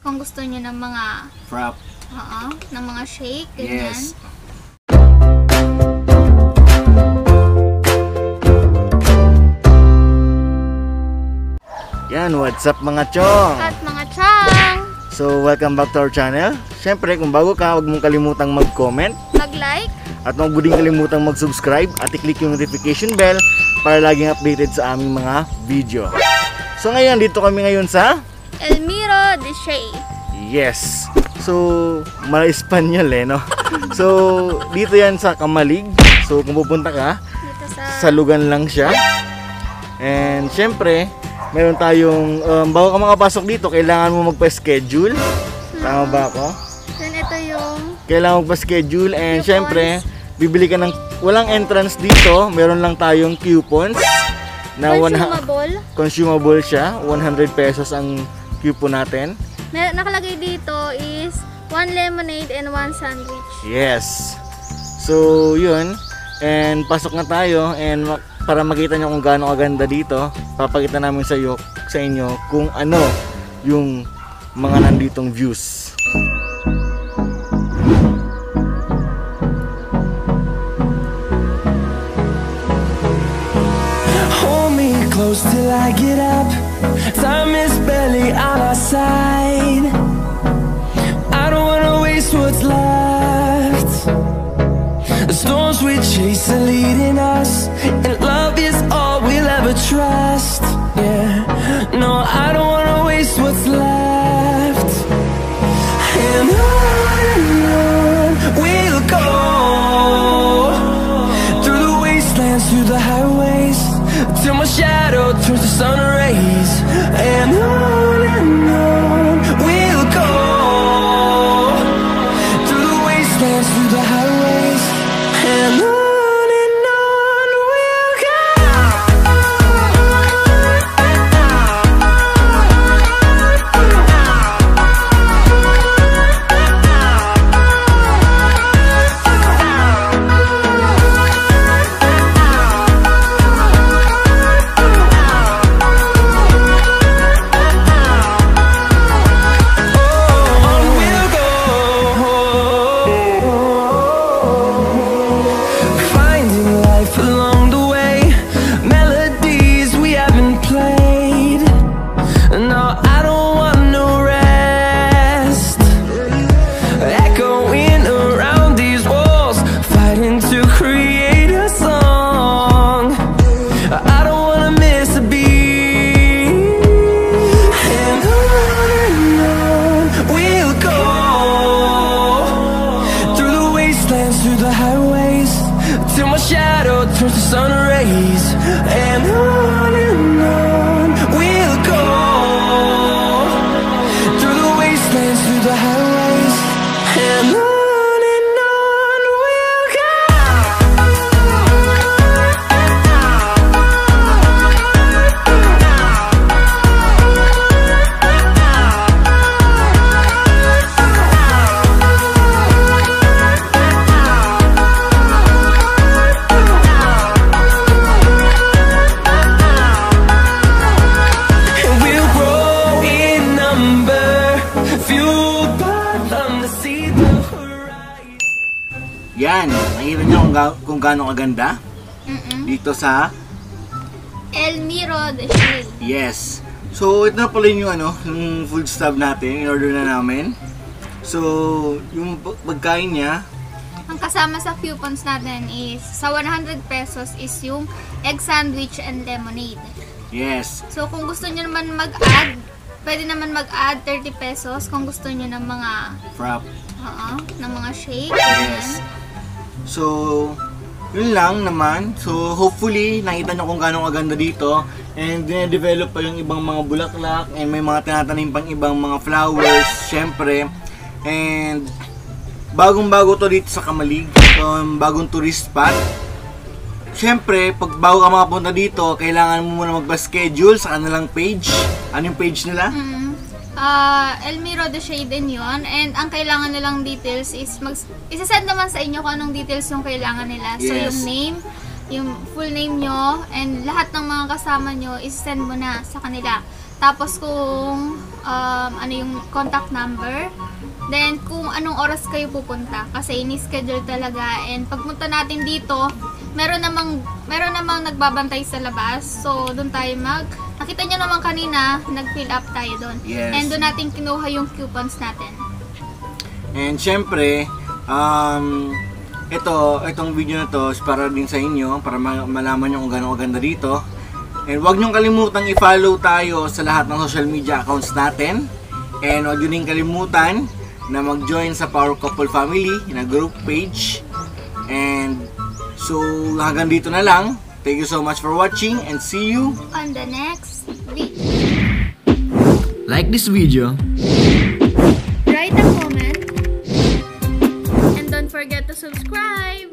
Kung gusto nyo ng mga frap. Ng mga shake, ganyan. Yes. Yan, what's up mga chong? At mga chang! So, welcome back to our channel. Siyempre, kung bago ka, huwag mong kalimutang mag-comment, mag-like, at huwag mo din kalimutang mag-subscribe at i-click yung notification bell para laging updated sa aming mga video. So ngayon, dito kami ngayon sa Elmiro de Shea. Yes. So, mala-Espanyol no? So, dito yan sa Kamalig. So, kung pupunta ka, Dito sa Lugan lang siya. And syempre, meron tayong, bago ka makapasok dito, kailangan mo magpa-schedule. Tama ba ako? Then ito yung Kailangan magpa-schedule. And coupons. syempre, bibili ka ng, walang entrance dito. Meron lang tayong coupons. Na consumable siya. 100 pesos ang coupon natin. Nakalagay dito is 1 lemonade and 1 sandwich. Yes. So, yun. And pasok na tayo. And para makita nyo kung gaano kaganda dito, papakita namin sa inyo kung ano yung mga nanditong views. Hold me close till I get up. Time is barely on our side. I don't wanna waste what's left. The storms we chase are leading us, and love is all we'll ever trust. Yeah, no, I don't wanna waste what's left. And on we'll go, through the wastelands, through the highways, till my shadow turns to sun rays. And on we'll go, through the wastelands, through the highways, and on we'll go. Through the highways, till my shadow turns to sun rays. And on we'll go, through the wastelands, through the highways, and on we'll go. Yan, nakita nyo kung gaano kaganda dito sa Elmiro de Shea. Yes. So, ito na pala yung yung food stuff natin, in-order na namin. So, yung pagkain niya, ang kasama sa coupons natin is, sa 100 pesos is yung egg sandwich and lemonade. yes. So, kung gusto nyo naman mag-add, pwede naman mag-add 30 pesos kung gusto nyo ng mga Frap. ng mga shake. Yes. So, yun lang naman. So, hopefully, nakita nyo kung gaano kaganda dito. And, dine-develop pa yung ibang mga bulaklak. And may mga tinatanim pang ibang mga flowers, syempre. And, bagong-bago to dito sa Kamalig. Bagong tourist spot. Syempre, pag bago ka makapunta dito, kailangan mo muna magpa-schedule sa kanilang page. Ano yung page nila? Elmiro de Shea din yun. And ang kailangan nilang details is isa-send naman sa inyo kung anong details yung kailangan nila. So Yes. yung name, yung full name nyo, and lahat ng mga kasama nyo, is-send mo na sa kanila. Tapos kung ano yung contact number. Then, kung anong oras kayo pupunta. Kasi ini-schedule talaga. And pagpunta natin dito, meron namang nagbabantay sa labas. So, doon tayo nakita nyo naman kanina, nag-fill up tayo doon. Yes. And doon natin kinuha yung coupons natin. And syempre, itong video na to is para din sa inyo, para malaman nyo kung gano'ng kaganda dito. And huwag nyo kalimutang i-follow tayo sa lahat ng social media accounts natin. And huwag nyo din kalimutan na mag-join sa Power Couple Family na group page. And so, hanggang dito na lang. Thank you so much for watching and see you On the next video. like this video. Write a comment. And don't forget to subscribe.